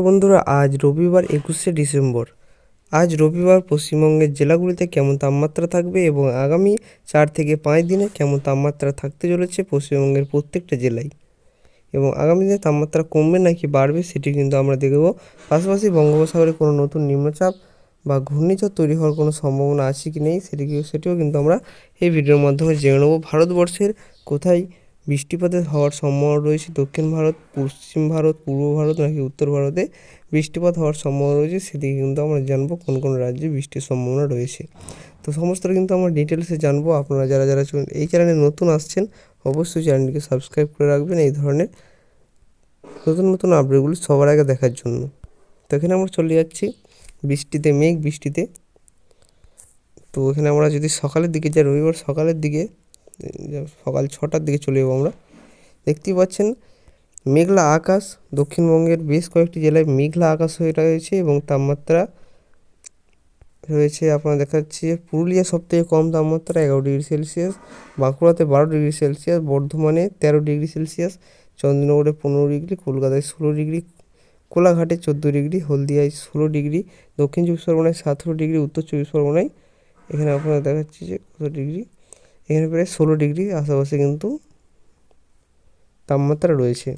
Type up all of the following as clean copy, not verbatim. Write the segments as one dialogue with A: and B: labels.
A: বন্ধুরা, আজ রবিবার 21শে ডিসেম্বর। আজ রবিবার পশ্চিমবঙ্গের জেলাগুলিতে কেমন তাপমাত্রা থাকবে এবং আগামী 4 থেকে 5 দিনে কেমন তাপমাত্রা থাকতে চলেছে পশ্চিমবঙ্গের প্রত্যেকটা জেলায়, এবং আগামী দিনে তাপমাত্রা কমবে নাকি বাড়বে সেটি কিন্তু আমরা দেখব। পাশাপাশি বঙ্গোপসাগরে কোনো নতুন নিম্নচাপ বা ঘূর্ণিঝড় তৈরি হওয়ার কোনো সম্ভাবনা আছে কি নেই সেটিও কিন্তু আমরা এই ভিডিওর মাধ্যমে জেনে নেব। ভারতবর্ষের কোথায় বৃষ্টিপাতের হওয়ার সম্ভাবনা রয়েছে, দক্ষিণ ভারত, পশ্চিম ভারত, পূর্ব ভারত নাকি উত্তর ভারতে বৃষ্টিপাত হওয়ার সম্ভাবনা রয়েছে সেদিকে কিন্তু আমরা জানবো কোন কোন রাজ্যে বৃষ্টির সম্ভাবনা রয়েছে। তো সমস্তটা কিন্তু আমরা ডিটেলসে জানবো। আপনারা যারা যারা এই চ্যানেলে নতুন আসছেন অবশ্যই চ্যানেলটিকে সাবস্ক্রাইব করে রাখবেন এই ধরনের নতুন নতুন আপডেটগুলি সবার আগে দেখার জন্য। তো এখানে আমরা চলে যাচ্ছি বৃষ্টিতে, বৃষ্টিতে। তো এখানে আমরা যদি সকালের দিকে যাই, রবিবার সকালের দিকে সকাল 6টার দিকে চলে যাবো আমরা। দেখতেই পাচ্ছেন মেঘলা আকাশ, দক্ষিণবঙ্গের বেশ কয়েকটি জেলায় মেঘলা আকাশ হয়ে রয়েছে এবং তাপমাত্রা রয়েছে আপনারা দেখাচ্ছি পুরুলিয়া সবথেকে কম তাপমাত্রা 11 ডিগ্রি সেলসিয়াস, বাঁকুড়াতে 12 ডিগ্রি সেলসিয়াস, বর্ধমানে 13 ডিগ্রি সেলসিয়াস, চন্দ্রনগরে 15 ডিগ্রি, কলকাতায় 16 ডিগ্রি, কোলাঘাটে 14 ডিগ্রি, হলদিয়ায় 16 ডিগ্রি, দক্ষিণ 24 পরগনায় 17 ডিগ্রি, উত্তর 24 পরগনায় এখানে আপনারা দেখাচ্ছি যে কত ডিগ্রি, এখানে প্রায় 16 ডিগ্রি আশেপাশে কিন্তু তাপমাত্রা রয়েছে।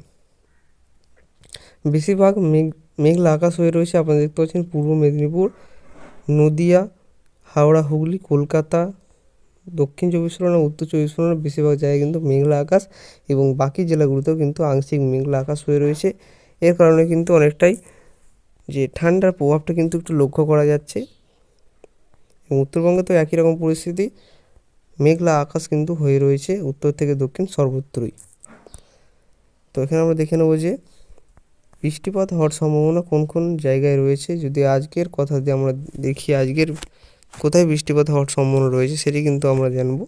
A: বেশিরভাগ মেঘলা আকাশ হয়ে রয়েছে আপনারা দেখতে পাচ্ছেন পূর্ব মেদিনীপুর, নদিয়া, হাওড়া, হুগলি, কলকাতা, দক্ষিণ 24 পরগনা, উত্তর 24 পরগনা বেশিরভাগ জায়গায় কিন্তু মেঘলা আকাশ এবং বাকি জেলাগুলোতেও কিন্তু আংশিক মেঘলা আকাশ হয়ে রয়েছে। এর কারণে কিন্তু অনেকটাই যে ঠান্ডার প্রভাবটা কিন্তু একটু লক্ষ্য করা যাচ্ছে এবং উত্তরবঙ্গে তো একই রকম পরিস্থিতি, মেঘলা আকাশ কিন্তু হয়ে রয়েছে উত্তর থেকে দক্ষিণ সর্বত্রই। তো এখানে আমরা দেখে নেব যে বৃষ্টিপাত হওয়ার সম্ভাবনা কোন কোন জায়গায় রয়েছে। যদি আজকের কথা দিয়ে আমরা দেখি আজকের কোথায় বৃষ্টিপাত হওয়ার সম্ভাবনা রয়েছে সেটি কিন্তু আমরা জানব।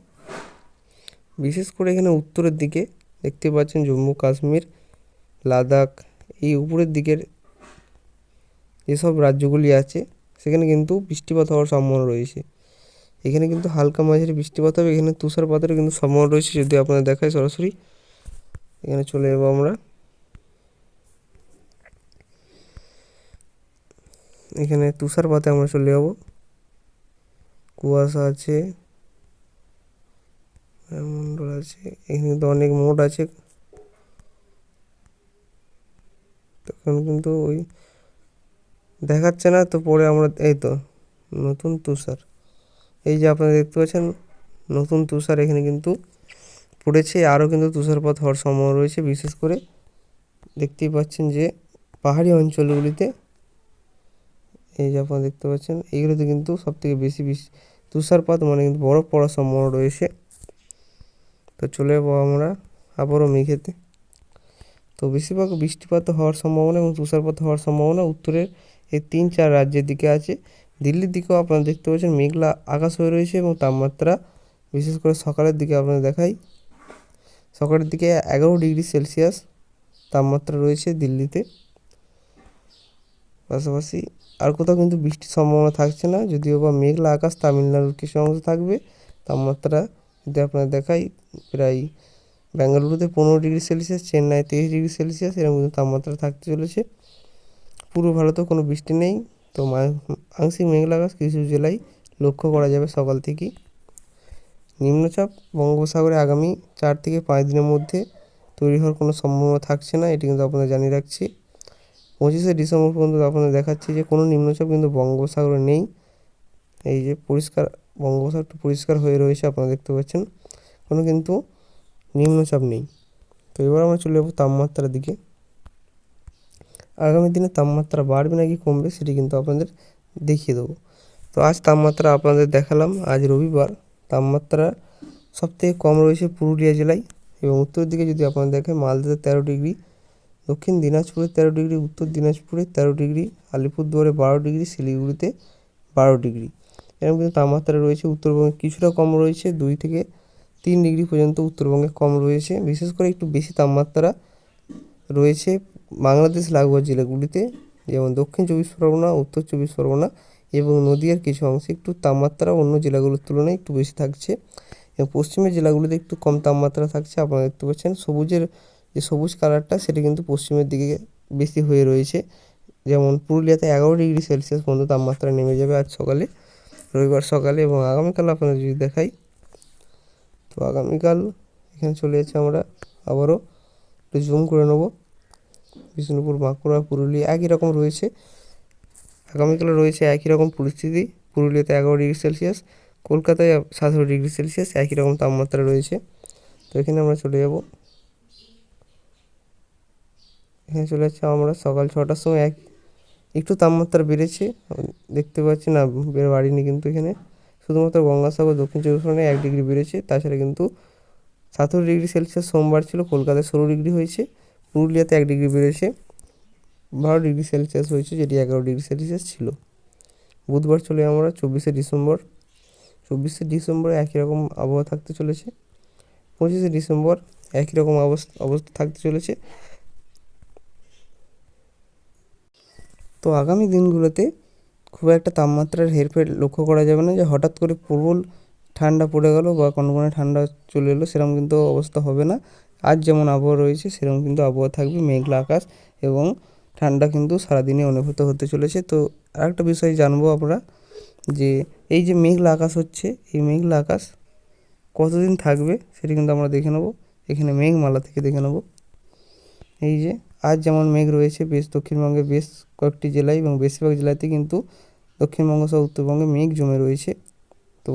A: বিশেষ করে এখানে উত্তরের দিকে দেখতে পাচ্ছেন জম্মু কাশ্মীর, লাদাখ, এই উপরের দিকের যেসব রাজ্যগুলি আছে সেখানে কিন্তু বৃষ্টিপাত হওয়ার সম্ভাবনা রয়েছে। এখানে কিন্তু হালকা মাঝারি বৃষ্টিপাত হবে, এখানে তুষারপাতের কিন্তু সম্ভাবনা রয়েছে। যদি আপনারা দেখায় সরাসরি এখানে চলে যাবো আমরা, এখানে তুষারপাতে আমরা চলে যাব, কুয়াশা আছে, মন্ডল আছে, এখানে কিন্তু অনেক মোড আছে। তখন কিন্তু ওই দেখাচ্ছে না, তো পরে আমরা এই তো নতুন তুষার, এই যে আপনারা দেখতে পাচ্ছেন নতুন তুষার এখানে কিন্তু পড়েছে। আরও কিন্তু তুষারপাত হওয়ার সম্ভাবনা রয়েছে, বিশেষ করে দেখতেই পাচ্ছেন যে পাহাড়ি অঞ্চলগুলিতে, এই যে আপনারা দেখতে পাচ্ছেন এইগুলোতে কিন্তু সবথেকে বেশি তুষারপাত মানে কিন্তু বরফ পড়ার সম্ভাবনা রয়েছে। তো চলে যাবো আমরা আবারও মেঘেতে। তো বেশিরভাগ বৃষ্টিপাত হওয়ার সম্ভাবনা এবং তুষারপাত হওয়ার সম্ভাবনা উত্তরের এই 3-4 রাজ্যের দিকে আছে। দিল্লির দিকেও আপনারা দেখতে পাচ্ছেন মেঘলা আকাশ হয়ে রয়েছে এবং তাপমাত্রা বিশেষ করে সকালের দিকে আপনারা দেখাই, সকালের দিকে 11 ডিগ্রি সেলসিয়াস তাপমাত্রা রয়েছে দিল্লিতে। পাশাপাশি আর কোথাও কিন্তু বৃষ্টির সম্ভাবনা থাকছে না, যদিও বা মেঘলা আকাশ তামিলনাড়ুর কিছু অংশ থাকবে। তাপমাত্রা যদি আপনারা দেখাই প্রায় বেঙ্গালুরুতে 15 degree Celsius, Chennai 23 degree Celsius এরকম কিন্তু তাপমাত্রা থাকতে চলেছে। পূর্ব ভারতেও কোনো বৃষ্টি নেই, তো আংশিক মেঘলা আকাশ কিছু জেলায় লক্ষ্য করা যাবে সকাল থেকেই। নিম্নচাপ বঙ্গোপসাগরে আগামী 4 থেকে 5 দিনের মধ্যে তৈরি হওয়ার কোনো সম্ভাবনা থাকছে না, এটি কিন্তু আপনাদের জানিয়ে রাখছি। 25শে ডিসেম্বর পর্যন্ত আপনাদের দেখাচ্ছি যে কোনো নিম্নচাপ কিন্তু বঙ্গোপসাগরে নেই। এই যে পরিষ্কার বঙ্গোপসাগর একটু পরিষ্কার হয়ে রয়েছে আপনারা দেখতে পাচ্ছেন, কোনো কিন্তু নিম্নচাপ নেই। তো এবার আমরা চলে যাবো তাপমাত্রার দিকে। আগামী দিনে তাপমাত্রা বাড়বে নাকি কমবে সেটি কিন্তু আপনাদের দেখিয়ে দেবো। তো আজ তাপমাত্রা আপনাদের দেখালাম, আজ রবিবার তাপমাত্রা সবথেকে কম রয়েছে পুরুলিয়া জেলায় এবং উত্তর দিকে যদি আপনারা দেখেন মালদাতে 13 ডিগ্রি, দক্ষিণ দিনাজপুরে 13 ডিগ্রি, উত্তর দিনাজপুরে 13 ডিগ্রি, আলিপুরদুয়ারে 12 ডিগ্রি, শিলিগুড়িতে 12 ডিগ্রি এরকম কিন্তু তাপমাত্রা রয়েছে। উত্তরবঙ্গে কিছুটা কম রয়েছে, 2 থেকে 3 ডিগ্রি পর্যন্ত উত্তরবঙ্গে কম রয়েছে। বিশেষ করে একটু বেশি তাপমাত্রা রয়েছে বাংলাদেশ লাগোয়া জেলাগুলিতে, যেমন দক্ষিণ 24 পরগনা, উত্তর 24 পরগনা এবং নদীয়ার কিছু অংশে একটু তাপমাত্রা অন্য জেলাগুলোর তুলনায় একটু বেশি থাকছে এবং পশ্চিমের জেলাগুলিতে একটু কম তাপমাত্রা থাকছে। আপনারা দেখতে পাচ্ছেন সবুজের যে সবুজ কালারটা সেটা কিন্তু পশ্চিমের দিকে বেশি হয়ে রয়েছে যেমন পুরুলিয়াতে 11 ডিগ্রি সেলসিয়াস পর্যন্ত তাপমাত্রা নেমে যাবে আজ সকালে, রবিবার সকালে। এবং আগামীকাল আপনাদের যদি দেখাই, তো আগামীকাল এখানে চলে যাচ্ছে, আমরা আবারও একটু জুম করে নেব। বিষ্ণুপুর, বাঁকুড়া, পুরুলিয়া একই রকম রয়েছে। আগামীকালে রয়েছে একই রকম পরিস্থিতি। পুরুলিয়াতে 11 ডিগ্রি সেলসিয়াস, কলকাতায় 17 ডিগ্রি সেলসিয়াস, একই রকম তাপমাত্রা রয়েছে। তো এখানে আমরা চলে যাব, এখানে চলে যাচ্ছে আমরা সকাল 6টার সময়। একটু তাপমাত্রা বেড়েছে, দেখতে পাচ্ছি না, বাড়িনি কিন্তু এখানে শুধুমাত্র গঙ্গাসাগর, দক্ষিণ চব্বিশ পরগনায় 1 ডিগ্রি বেড়েছে। তাছাড়া কিন্তু 17 ডিগ্রি সেলসিয়াস সোমবার ছিল, কলকাতায় 16 ডিগ্রি হয়েছে, পুরুলিয়াতে 1 ডিগ্রি বেড়েছে, 12 ডিগ্রি সেলসিয়াস হয়েছে, যেটি 11 ডিগ্রি সেলসিয়াস ছিল। বুধবার চলে আমরা 24শে ডিসেম্বর। 24শে ডিসেম্বরে একই রকম আবহাওয়া থাকতে চলেছে। 25শে ডিসেম্বর একই রকম অবস্থা থাকতে চলেছে। তো আগামী দিনগুলোতে খুব একটা তাপমাত্রার হেরফের লক্ষ্য করা যাবে না, যে হঠাৎ করে প্রবল ঠান্ডা পড়ে গেল বা কনকনে ঠান্ডা চলে এলো, সেরকম কিন্তু অবস্থা হবে না। আজ যেমন আবহাওয়া রয়েছে সেরকম কিন্তু আবহাওয়া থাকবে, মেঘলা আকাশ এবং ঠান্ডা কিন্তু সারাদিনে অনুভূত হতে চলেছে। তো আরেকটা বিষয় জানবো আমরা, যে এই যে মেঘলা আকাশ হচ্ছে, এই মেঘলা আকাশ কতদিন থাকবে সেটি কিন্তু আমরা দেখে নেব। এখানে মেঘমালা থেকে দেখে নেব। এই যে আজ যেমন মেঘ রয়েছে দক্ষিণবঙ্গের বেশ কয়েকটি জেলায়, এবং বেশিরভাগ জেলাতে কিন্তু দক্ষিণবঙ্গ সহ উত্তরবঙ্গে মেঘ জমে রয়েছে। তো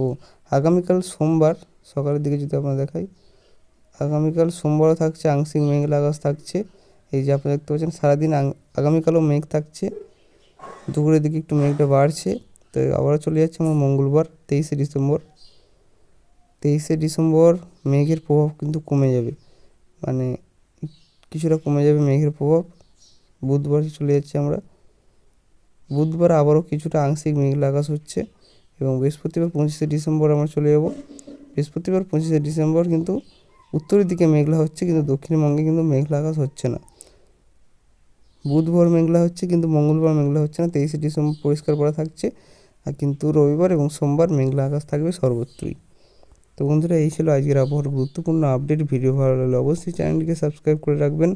A: আগামীকাল সোমবার সকালের দিকে যদি আপনারা দেখাই, আগামীকাল সোমবারও থাকছে আংশিক মেঘলা আকাশ থাকছে। এই যে আপনারা দেখতে পাচ্ছেন সারাদিন আগামীকালও মেঘ থাকছে, দুপুরের দিকে একটু মেঘটা বাড়ছে। তো আবারও চলে যাচ্ছে আমার মঙ্গলবার 23শে ডিসেম্বর। 23শে ডিসেম্বর মেঘের প্রভাব কিন্তু কমে যাবে, মানে কিছুটা কমে যাবে মেঘের প্রভাব। বুধবার চলে যাচ্ছে আমরা, বুধবার আবারও কিছুটা আংশিক মেঘলা আকাশ হচ্ছে। এবং বৃহস্পতিবার 25শে ডিসেম্বর আমরা চলে যাব। বৃহস্পতিবার 25শে ডিসেম্বর কিন্তু উত্তরের দিকে মেঘলা হচ্ছে, কিন্তু দক্ষিণবঙ্গে কিন্তু মেঘলা আকাশ হচ্ছে না। বুধবার মেঘলা হচ্ছে, কিন্তু মঙ্গলবার মেঘলা হচ্ছে না। 23শে ডিসেম্বর পরিষ্কার করা থাকছে, আর কিন্তু রবিবার এবং সোমবার মেঘলা আকাশ থাকবে সর্বত্রই। তো বন্ধুরা, এই ছিল আজকের আবহাওয়ার গুরুত্বপূর্ণ আপডেট। ভিডিও ভালো লাগলে অবশ্যই চ্যানেলটিকে সাবস্ক্রাইব করে রাখবেন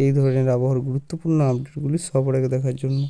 A: এই ধরনের আবহাওয়ার গুরুত্বপূর্ণ আপডেটগুলি সবার আগে দেখার জন্য।